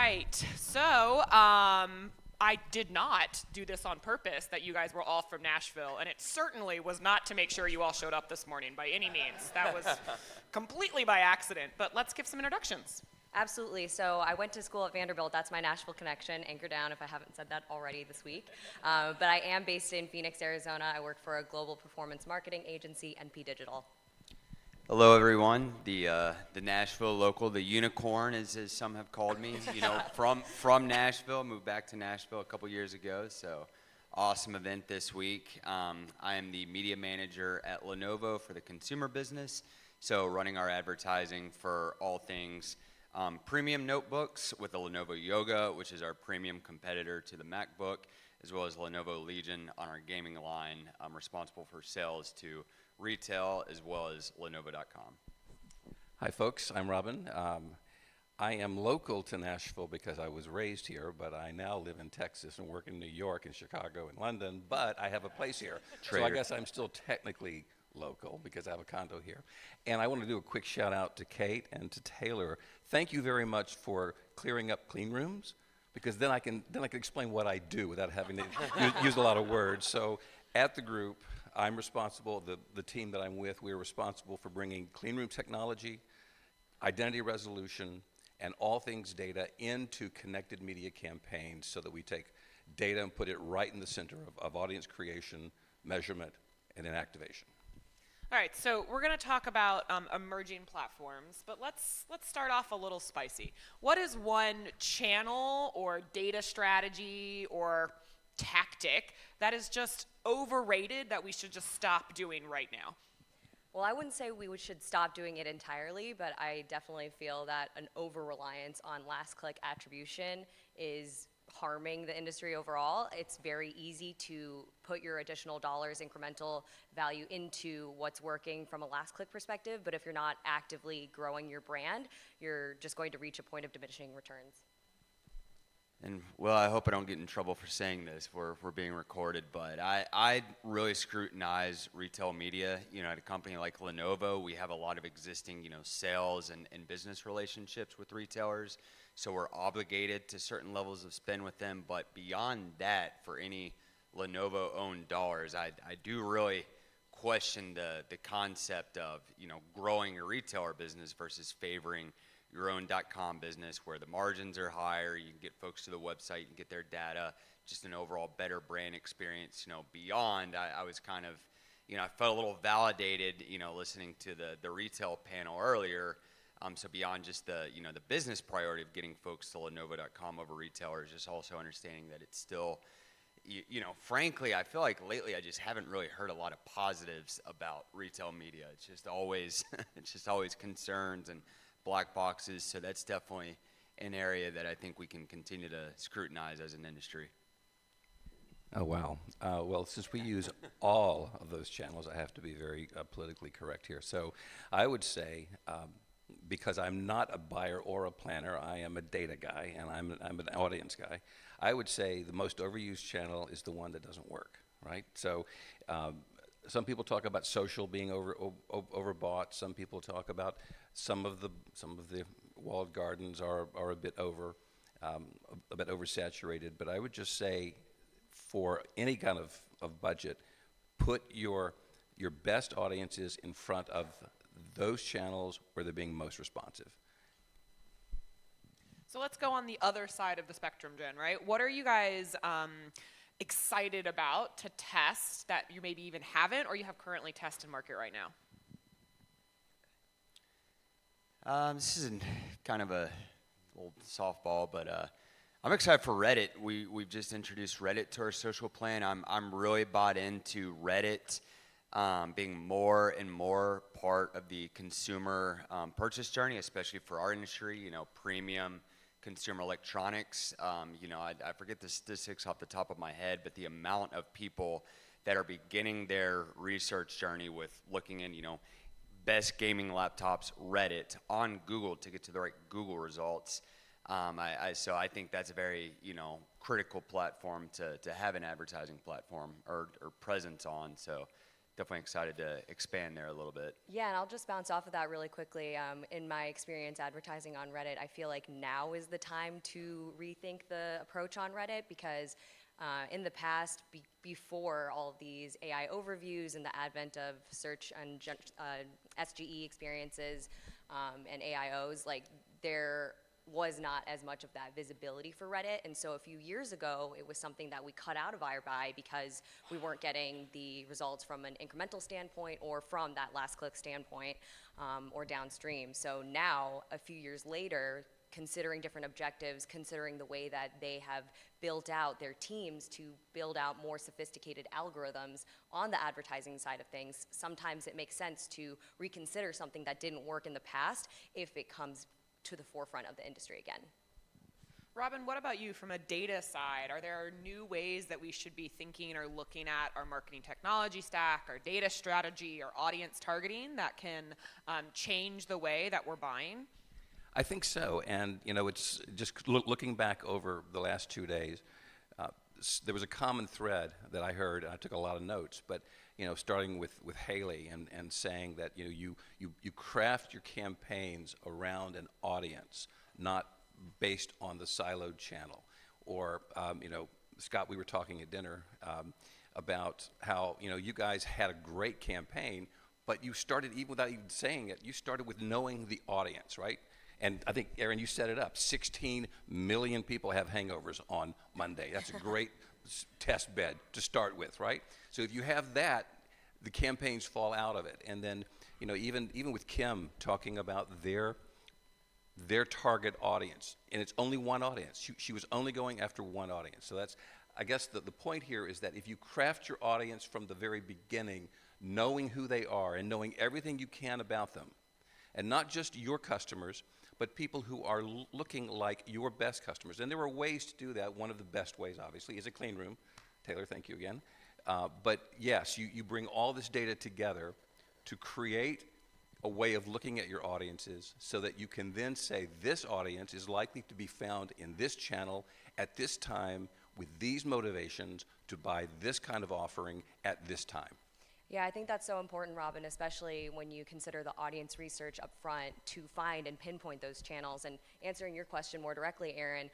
right, so I did not do this on purpose that you guys were all from Nashville, and it certainly was not to make sure you all showed up this morning by any means. That was completely by accident, but let's give some introductions. Absolutely. So I went to school at Vanderbilt. That's my Nashville connection. Anchor down if I haven't said that already this week. But I am based in Phoenix, Arizona. I work for a global performance marketing agency, NP Digital. Hello, everyone. The Nashville local, the unicorn, as some have called me. You know, from Nashville, moved back to Nashville a couple years ago. So, awesome event this week. I am the media manager at Lenovo for the consumer business. So, running our advertising for all things premium notebooks with the Lenovo Yoga, which is our premium competitor to the MacBook, as well as Lenovo Legion on our gaming line. I'm responsible for sales to retail as well as Lenovo.com. Hi folks, I'm Robin. I am local to Nashville because I was raised here, but I now live in Texas and work in New York and Chicago and London, but I have a place here. So I guess I'm still technically local because I have a condo here. And I want to do a quick shout out to Kate and to Taylor. Thank you very much for clearing up clean rooms, because then I can explain what I do without having to use a lot of words. So at the group, I'm responsible, the team that I'm with, we're responsible for bringing clean room technology, identity resolution, and all things data into connected media campaigns so that we take data and put it right in the center of audience creation, measurement, and then activation. All right, so we're going to talk about emerging platforms, but let's start off a little spicy. What is one channel or data strategy or tactic that is just overrated that we should just stop doing right now? Well, I wouldn't say we should stop doing it entirely, but I definitely feel that an over-reliance on last-click attribution is harming the industry overall. It's very easy to put your additional dollars, incremental value into what's working from a last-click perspective, but if you're not actively growing your brand, you're just going to reach a point of diminishing returns. And well, I hope I don't get in trouble for saying this. We're being recorded, but I really scrutinize retail media. You know, at a company like Lenovo, we have a lot of existing, sales and business relationships with retailers. So we're obligated to certain levels of spend with them. But beyond that, for any Lenovo-owned dollars, I do really question the concept of, growing your retailer business versus favoring your own .com business where the margins are higher, you can get folks to the website, you can get their data, just an overall better brand experience. Beyond, I was kind of, I felt a little validated, listening to the retail panel earlier. So beyond just the business priority of getting folks to Lenovo.com over retailers, just also understanding that it's still, frankly, I feel like lately I just haven't really heard a lot of positives about retail media. It's just always, concerns and black boxes, so that's definitely an area that I think we can continue to scrutinize as an industry. Oh, wow. Well, since we use all of those channels, I have to be very politically correct here. So I would say, because I'm not a buyer or a planner, I am a data guy, and I'm an audience guy, I would say the most overused channel is the one that doesn't work, right? So some people talk about social being overbought. Some people talk about some of the walled gardens are a bit oversaturated. But I would just say, for any kind of budget, put your best audiences in front of those channels where they're being most responsive. So let's go on the other side of the spectrum, Jen, right? What are you guys excited about to test that you maybe even haven't or you have currently tested in market right now? This is kind of a little softball, but I'm excited for Reddit. We've just introduced Reddit to our social plan. I'm really bought into Reddit being more and more part of the consumer purchase journey, especially for our industry, premium consumer electronics. I forget the statistics off the top of my head, but the amount of people that are beginning their research journey with looking in, best gaming laptops, Reddit, on Google to get to the right Google results. So I think that's a very, critical platform to have an advertising platform or presence on. So definitely excited to expand there a little bit. Yeah, and I'll just bounce off of that really quickly. In my experience advertising on Reddit, I feel like now is the time to rethink the approach on Reddit because in the past, before all of these AI overviews and the advent of search and SGE experiences and AIOs, like there was not as much of that visibility for Reddit. And so a few years ago, it was something that we cut out of our buy because we weren't getting the results from an incremental standpoint or from that last click standpoint or downstream. So now, a few years later, considering different objectives, considering the way that they have built out their teams to build out more sophisticated algorithms on the advertising side of things, sometimes it makes sense to reconsider something that didn't work in the past if it comes to the forefront of the industry again. Robin, what about you from a data side? Are there new ways that we should be thinking or looking at our marketing technology stack, our data strategy, our audience targeting that can change the way that we're buying? I think so, and it's just looking back over the last 2 days, there was a common thread that I heard, and I took a lot of notes, but starting with Haley and saying that you craft your campaigns around an audience, not based on the siloed channel. Or Scott, we were talking at dinner about how you guys had a great campaign, but you started, even without even saying it, you started with knowing the audience, right? And I think, Erin, you set it up. 16 million people have hangovers on Monday. That's a great test bed to start with, right? So if you have that, the campaigns fall out of it. And then, even with Kim talking about their target audience, and it's only one audience. She was only going after one audience. So that's, I guess the point here is that if you craft your audience from the very beginning, knowing who they are and knowing everything you can about them, and not just your customers, but people who are looking like your best customers. And there are ways to do that. One of the best ways, obviously, is a clean room. Taylor, thank you again. But yes, you bring all this data together to create a way of looking at your audiences so that you can then say, this audience is likely to be found in this channel at this time with these motivations to buy this kind of offering at this time. Yeah, I think that's so important, Robin, especially when you consider the audience research up front to find and pinpoint those channels. And answering your question more directly, Erin,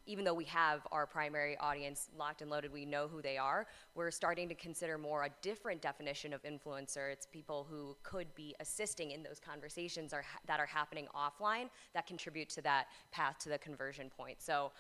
even though we have our primary audience locked and loaded, we know who they are, we're starting to consider more a different definition of influencer. It's people who could be assisting in those conversations that are happening offline that contribute to that path to the conversion point. So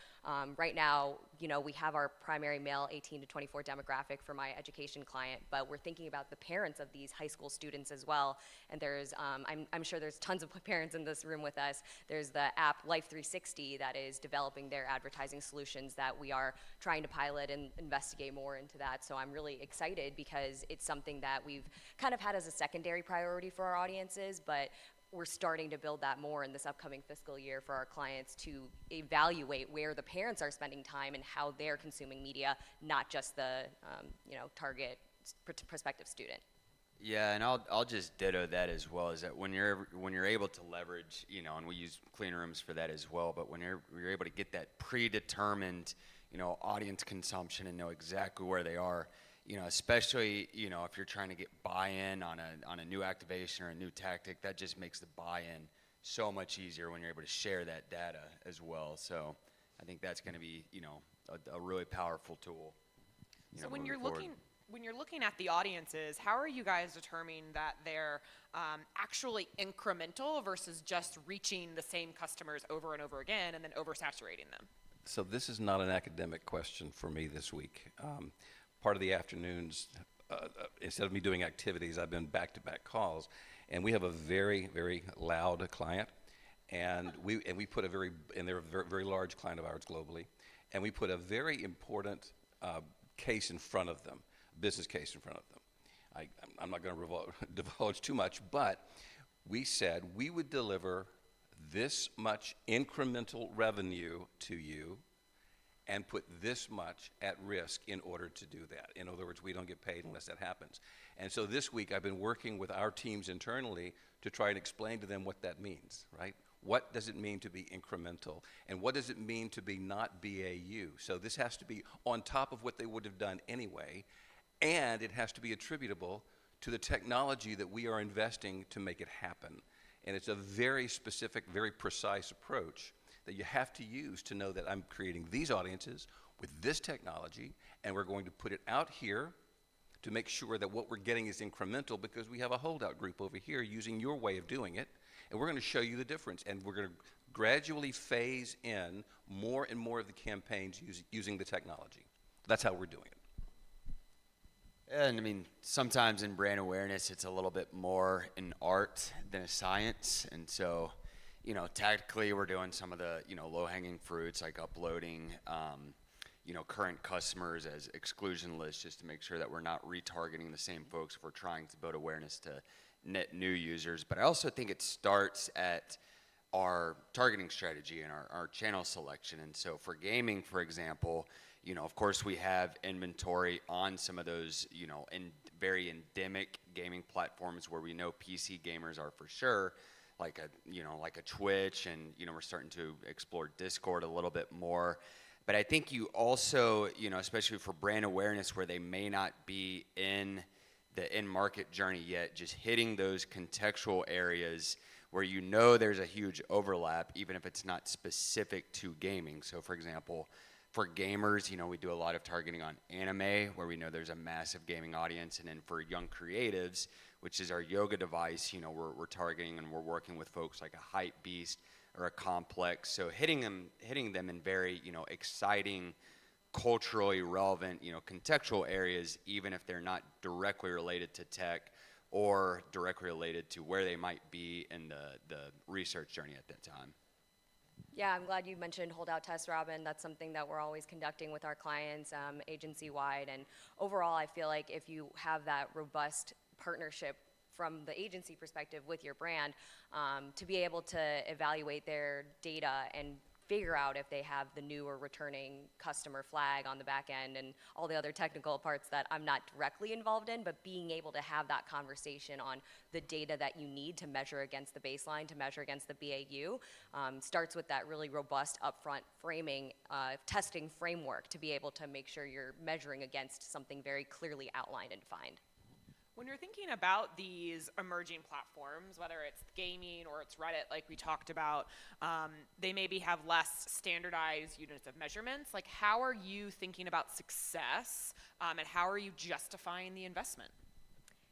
right now, we have our primary male 18 to 24 demographic for my education client, but we're thinking about the parents of these high school students as well. And there's, I'm sure there's tons of parents in this room with us. There's the app Life 360 that is developing their advertising solutions that we are trying to pilot and investigate more into that. So I'm really excited because it's something that we've kind of had as a secondary priority for our audiences, but we're starting to build that more in this upcoming fiscal year for our clients to evaluate where the parents are spending time and how they're consuming media, not just the target prospective student. Yeah, and I'll just ditto that as well. Is that when you're able to leverage, and we use clean rooms for that as well. But when you're able to get that predetermined, audience consumption and know exactly where they are, especially if you're trying to get buy-in on a new activation or a new tactic, that just makes the buy-in so much easier when you're able to share that data as well. So I think that's going to be a really powerful tool. So when you're looking at the audiences, how are you guys determining that they're actually incremental versus just reaching the same customers over and over again and then oversaturating them? So this is not an academic question for me this week. Part of the afternoons, instead of me doing activities, I've been back-to-back calls, and we have a very, very loud client, and we put and they're a very, very large client of ours globally, and we put a very important case in front of them, business case in front of them. I'm not going to divulge too much, but we said we would deliver this much incremental revenue to you and put this much at risk in order to do that. In other words, we don't get paid unless that happens. And so this week I've been working with our teams internally to try and explain to them what that means, right? What does it mean to be incremental? And what does it mean to be not BAU? So this has to be on top of what they would have done anyway, and it has to be attributable to the technology that we are investing to make it happen. And it's a very specific, very precise approach that you have to use to know that I'm creating these audiences with this technology, and we're going to put it out here to make sure that what we're getting is incremental, because we have a holdout group over here using your way of doing it, and we're going to show you the difference. And we're going to gradually phase in more and more of the campaigns using the technology. That's how we're doing it. And I mean, sometimes in brand awareness, it's a little bit more an art than a science. And so, you know, tactically, we're doing some of the, you know, low-hanging fruits, like uploading, you know, current customers as exclusion lists, just to make sure that we're not retargeting the same folks if we're trying to build awareness to net new users. But I also think it starts at our targeting strategy and our channel selection. And so for gaming, for example, you know, of course we have inventory on some of those, you know, very endemic gaming platforms where we know PC gamers are for sure, like a Twitch, and, you know, we're starting to explore Discord a little bit more. But I think you also, you know, especially for brand awareness where they may not be in the in-market journey yet, just hitting those contextual areas where you know there's a huge overlap, even if it's not specific to gaming. So for example, for gamers, you know, we do a lot of targeting on anime, where we know there's a massive gaming audience. And then for young creatives, which is our yoga device, you know, we're targeting and we're working with folks like a Hype Beast or a Complex. So hitting them in very, you know, exciting, culturally relevant, you know, contextual areas, even if they're not directly related to tech or directly related to where they might be in the research journey at that time. Yeah, I'm glad you mentioned holdout tests, Robin. That's something that we're always conducting with our clients agency-wide. And overall, I feel like if you have that robust partnership from the agency perspective with your brand, to be able to evaluate their data and figure out if they have the new or returning customer flag on the back end and all the other technical parts that I'm not directly involved in, but being able to have that conversation on the data that you need to measure against the baseline, to measure against the BAU, starts with that really robust upfront framing, testing framework to be able to make sure you're measuring against something very clearly outlined and defined. When you're thinking about these emerging platforms, whether it's gaming or it's Reddit, like we talked about, they maybe have less standardized units of measurements. Like, how are you thinking about success, and how are you justifying the investment?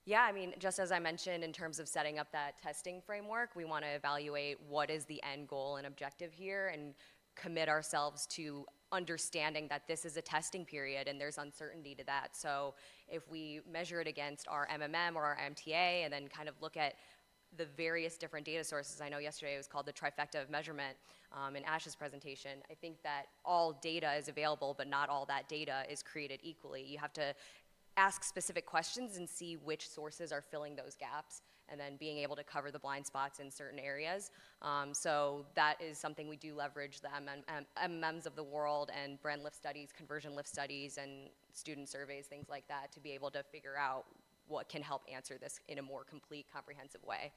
Yeah, I mean, just as I mentioned, in terms of setting up that testing framework, we want to evaluate what is the end goal and objective here and commit ourselves to understanding that this is a testing period and there's uncertainty to that. So if we measure it against our MMM or our MTA and then kind of look at the various different data sources, I know yesterday it was called the trifecta of measurement in Ash's presentation, I think that all data is available, but not all that data is created equally. You have to ask specific questions and see which sources are filling those gaps, and then being able to cover the blind spots in certain areas. So that is something we do leverage the MMs of the world and brand lift studies, conversion lift studies, and student surveys, things like that, to be able to figure out what can help answer this in a more complete, comprehensive way.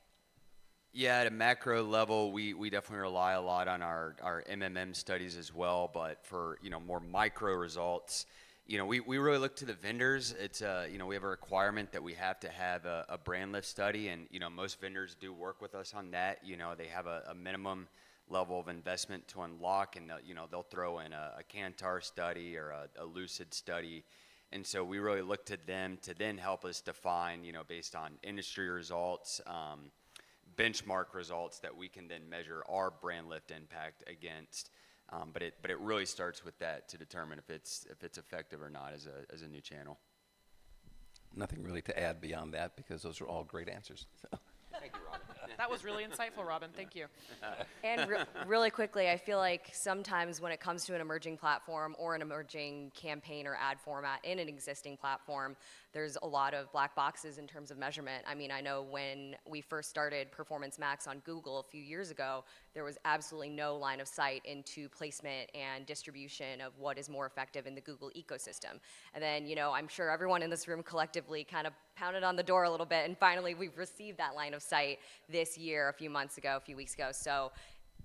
Yeah, at a macro level, we definitely rely a lot on our MMM studies as well. But for, you know, more micro results, you know, we really look to the vendors. It's you know, we have a requirement that we have to have a brand lift study, and, you know, most vendors do work with us on that. You know, they have a minimum level of investment to unlock, and you know, they'll throw in a Kantar study or a Lucid study, and so we really look to them to then help us define, you know, based on industry results, benchmark results that we can then measure our brand lift impact against. But it really starts with that to determine if it's effective or not as a new channel. Nothing really to add beyond that, because those are all great answers. Thank you, Robin. That was really insightful, Robin. Thank you. And really quickly, I feel like sometimes when it comes to an emerging platform or an emerging campaign or ad format in an existing platform, there's a lot of black boxes in terms of measurement. I mean, I know when we first started Performance Max on Google a few years ago, there was absolutely no line of sight into placement and distribution of what is more effective in the Google ecosystem. And then, you know, I'm sure everyone in this room collectively kind of pounded on the door a little bit, and finally we've received that line of sight this year, a few weeks ago. So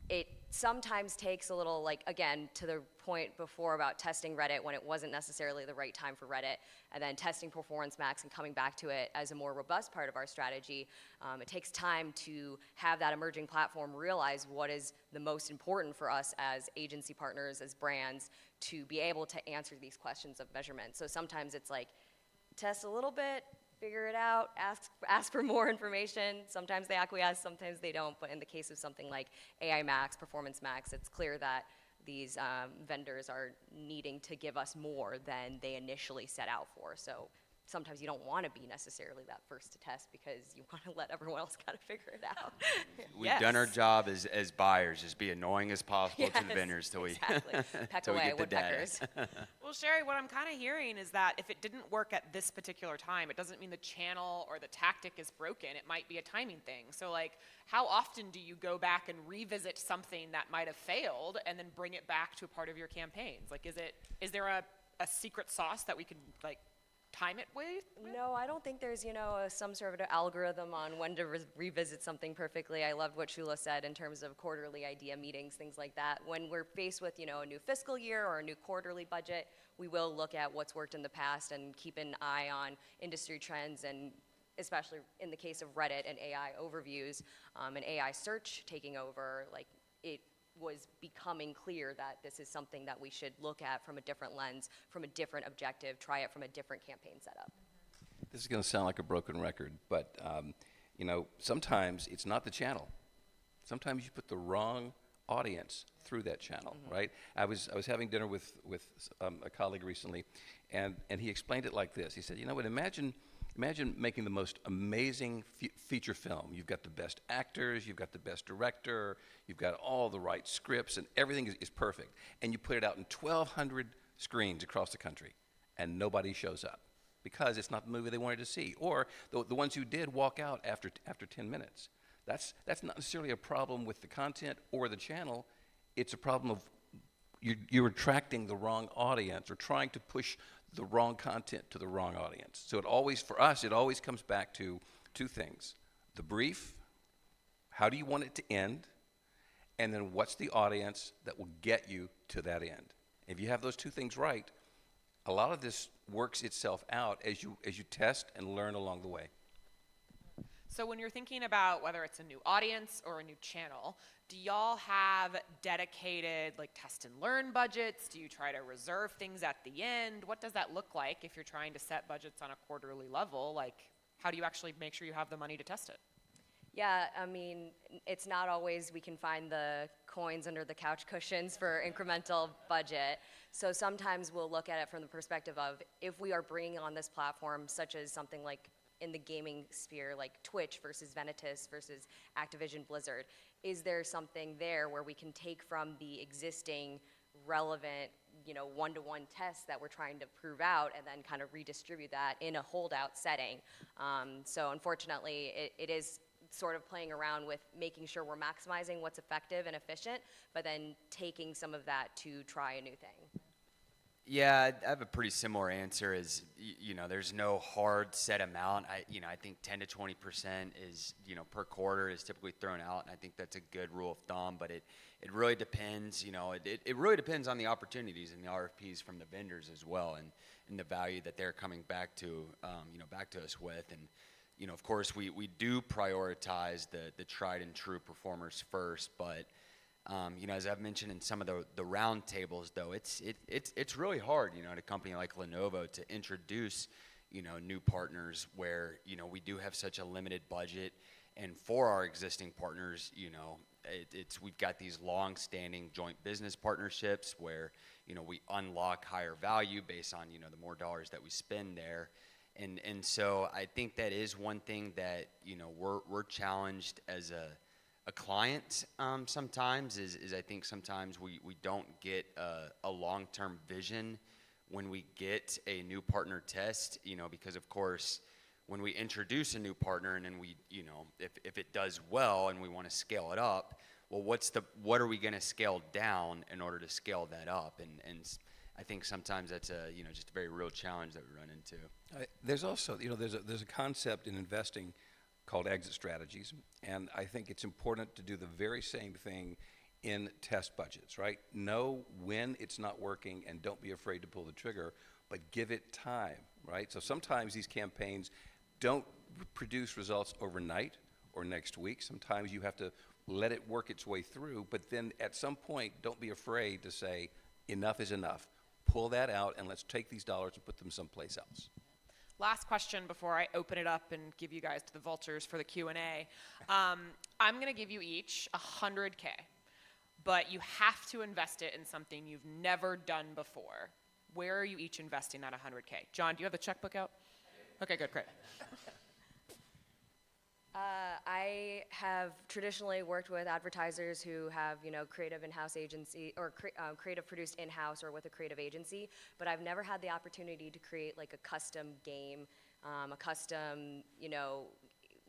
it sometimes takes a little, like, again, to the point before about testing Reddit when it wasn't necessarily the right time for Reddit, and then testing Performance Max and coming back to it as a more robust part of our strategy. It takes time to have that emerging platform realize what is the most important for us as agency partners, as brands, to be able to answer these questions of measurement. So sometimes it's like, test a little bit, figure it out, ask for more information. Sometimes they acquiesce, sometimes they don't. But in the case of something like AI Max, Performance Max, it's clear that these vendors are needing to give us more than they initially set out for. So sometimes you don't want to be necessarily that first to test because you want to let everyone else kind of figure it out. We've done our job as buyers, just be annoying as possible to the vendors till we, exactly. Peck till we away, get the data. woodpeckers. Well, Sherry, what I'm kind of hearing is that if it didn't work at this particular time, it doesn't mean the channel or the tactic is broken. It might be a timing thing. So, like, how often do you go back and revisit something that might have failed and then bring it back to a part of your campaigns? Like, is there a secret sauce that we could, like, time it with? No, I don't think there's, some sort of algorithm on when to revisit something perfectly. I loved what Shula said in terms of quarterly idea meetings, things like that. When we're faced with, a new fiscal year or a new quarterly budget, we will look at what's worked in the past and keep an eye on industry trends, and especially in the case of Reddit and AI overviews and AI search taking over, like, it was becoming clear that this is something that we should look at from a different lens, from a different objective, try it from a different campaign setup. This is going to sound like a broken record, but sometimes it's not the channel. Sometimes you put the wrong audience through that channel, right? I was having dinner with a colleague recently, and he explained it like this. He said, imagine making the most amazing feature film. You've got the best actors, you've got the best director, you've got all the right scripts, and everything is perfect. And you put it out in 1,200 screens across the country, and nobody shows up because it's not the movie they wanted to see. Or the ones who did walk out after 10 minutes. That's not necessarily a problem with the content or the channel. It's a problem of you're attracting the wrong audience or trying to push the wrong content to the wrong audience. So for us, it always comes back to two things: the brief, how do you want it to end, and then what's the audience that will get you to that end. If you have those two things right, a lot of this works itself out as you test and learn along the way. So when you're thinking about whether it's a new audience or a new channel, do y'all have dedicated, like, test and learn budgets? Do you try to reserve things at the end? What does that look like if you're trying to set budgets on a quarterly level? Like, how do you actually make sure you have the money to test it? Yeah, I mean, it's not always we can find the coins under the couch cushions for incremental budget. So sometimes we'll look at it from the perspective of, if we are bringing on this platform, such as something like in the gaming sphere, like Twitch versus Venetus versus Activision Blizzard, is there something there where we can take from the existing relevant, one-to-one tests that we're trying to prove out and then kind of redistribute that in a holdout setting? So unfortunately, it is sort of playing around with making sure we're maximizing what's effective and efficient, but then taking some of that to try a new thing. Yeah, I have a pretty similar answer. There's no hard set amount. I think 10 to 20% is, per quarter is typically thrown out, and I think that's a good rule of thumb. But it really depends. It really depends on the opportunities and the RFPs from the vendors as well, and the value that they're coming back to, back to us with. And of course, we do prioritize the tried and true performers first, but as I've mentioned in some of the round tables, though, it's really hard, at a company like Lenovo to introduce, new partners where, we do have such a limited budget. And for our existing partners, we've got these long-standing joint business partnerships where, we unlock higher value based on, the more dollars that we spend there. And so I think that is one thing that, we're challenged as a client sometimes is I think sometimes we don't get a long-term vision when we get a new partner test, because of course when we introduce a new partner and then we, if it does well and we want to scale it up, well, what are we going to scale down in order to scale that up? And I think sometimes that's just a very real challenge that we run into. There's also, there's a concept in investing called exit strategies, and I think it's important to do the very same thing in test budgets, right? Know when it's not working and don't be afraid to pull the trigger, but give it time, right? So sometimes these campaigns don't produce results overnight or next week. Sometimes you have to let it work its way through, but then at some point, don't be afraid to say, enough is enough. Pull that out and let's take these dollars and put them someplace else. Last question before I open it up and give you guys to the vultures for the Q&A. I'm going to give you each $100K, but you have to invest it in something you've never done before. Where are you each investing that $100K? John, do you have the checkbook out? Okay, good, great. I have traditionally worked with advertisers who have, creative in-house agency or creative produced in-house or with a creative agency, but I've never had the opportunity to create like a custom game, a custom,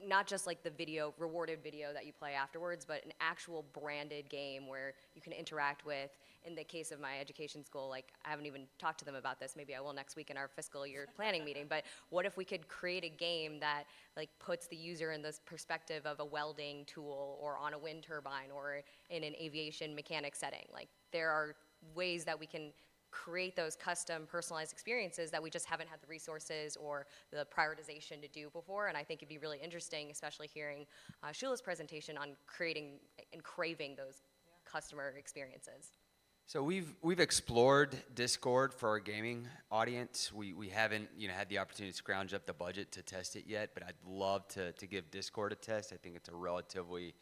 not just like the video, rewarded video that you play afterwards, but an actual branded game where you can interact with. In the case of my education school, like I haven't even talked to them about this, maybe I will next week in our fiscal year planning meeting, but what if we could create a game that like puts the user in this perspective of a welding tool or on a wind turbine or in an aviation mechanic setting? Like there are ways that we can create those custom personalized experiences that we just haven't had the resources or the prioritization to do before, and I think it'd be really interesting, especially hearing Shula's presentation on creating and craving those customer experiences. So we've explored Discord for our gaming audience. We haven't had the opportunity to scrounge up the budget to test it yet, but I'd love to give Discord a test. I think it's a relatively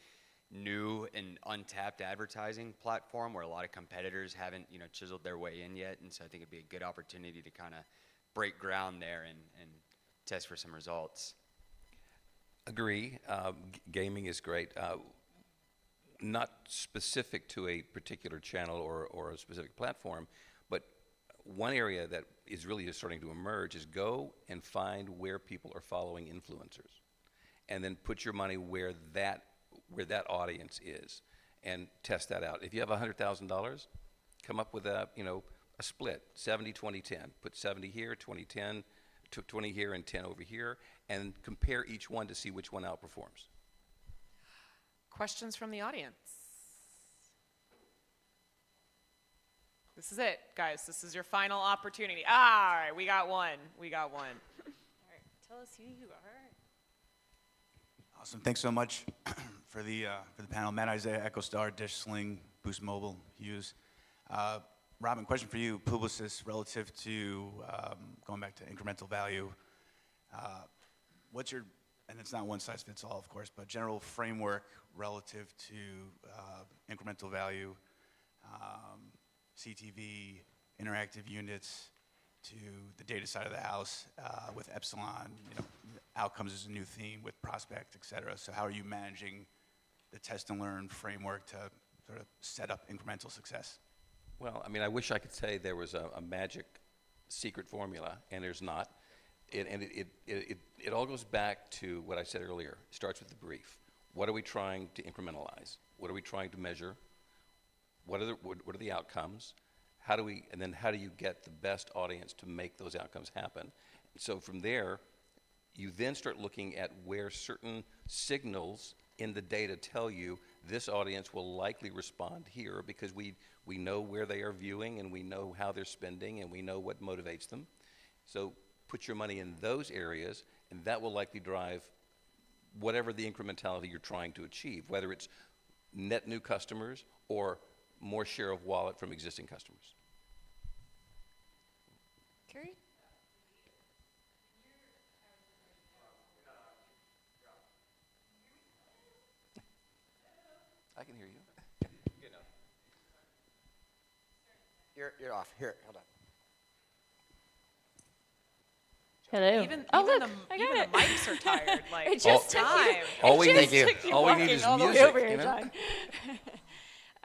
new and untapped advertising platform where a lot of competitors haven't chiseled their way in yet, and so I think it'd be a good opportunity to kind of break ground there and test for some results. Agree. Gaming is great. Not specific to a particular channel or a specific platform, but one area that is really just starting to emerge is go and find where people are following influencers, and then put your money where that audience is, and test that out. If you have $100,000, come up with a split, 70, 20, 10. Put 70 here, 20, 10, 20 here, and 10 over here, and compare each one to see which one outperforms. Questions from the audience? This is it, guys. This is your final opportunity. All right, we got one. All right, tell us who you are. Awesome. Thanks so much for the panel. Matt Isaiah, EchoStar, Dish, Sling, Boost Mobile, Hughes. Robin, question for you. Publicis, relative to going back to incremental value, what's your, and it's not one size fits all, of course, but general framework relative to incremental value, CTV, interactive units, to the data side of the house with Epsilon, outcomes is a new theme with Prospect, et cetera. So how are you managing the test and learn framework to sort of set up incremental success? Well, I mean, I wish I could say there was a magic secret formula, and there's not. It all goes back to what I said earlier. It starts with the brief. What are we trying to incrementalize? What are we trying to measure? What are the outcomes? How do you get the best audience to make those outcomes happen? So from there, you then start looking at where certain signals in the data tell you this audience will likely respond here because we know where they are viewing and we know how they're spending and we know what motivates them. So put your money in those areas, and that will likely drive whatever the incrementality you're trying to achieve, whether it's net new customers or more share of wallet from existing customers. Carrie? I can hear you. You're off. Here, hold on. Hello. Even oh, the it. mics are tired. Like, It just took time. All we it just need- took you all we need walking is all the way music, over here, you know?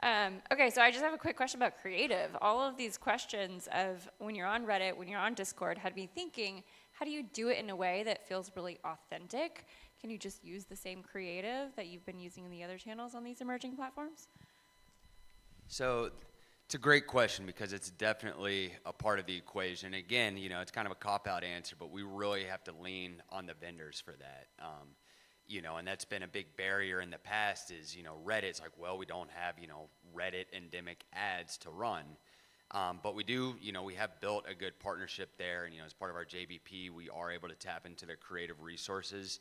John. Okay, so I just have a quick question about creative. All of these questions of when you're on Reddit, when you're on Discord, had me thinking, how do you do it in a way that feels really authentic? Can you just use the same creative that you've been using in the other channels on these emerging platforms? So it's a great question because it's definitely a part of the equation. Again, it's kind of a cop-out answer, but we really have to lean on the vendors for that. you know, and that's been a big barrier in the past is, you know, Reddit's like, well, we don't have, you know, Reddit endemic ads to run. But we do, you know, we have built a good partnership there, and, you know, as part of our JBP, we are able to tap into their creative resources.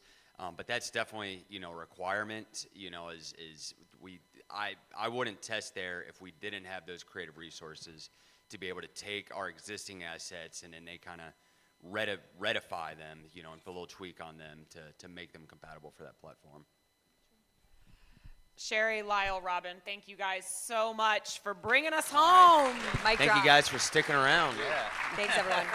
But that's definitely, you know, a requirement, you know, I wouldn't test there if we didn't have those creative resources to be able to take our existing assets and then they kind of redify them, you know, and put a little tweak on them to make them compatible for that platform. Sherry, Lyle, Robin, thank you guys so much for bringing us home. Mic Thank drop. you guys for sticking around. Thanks, everyone.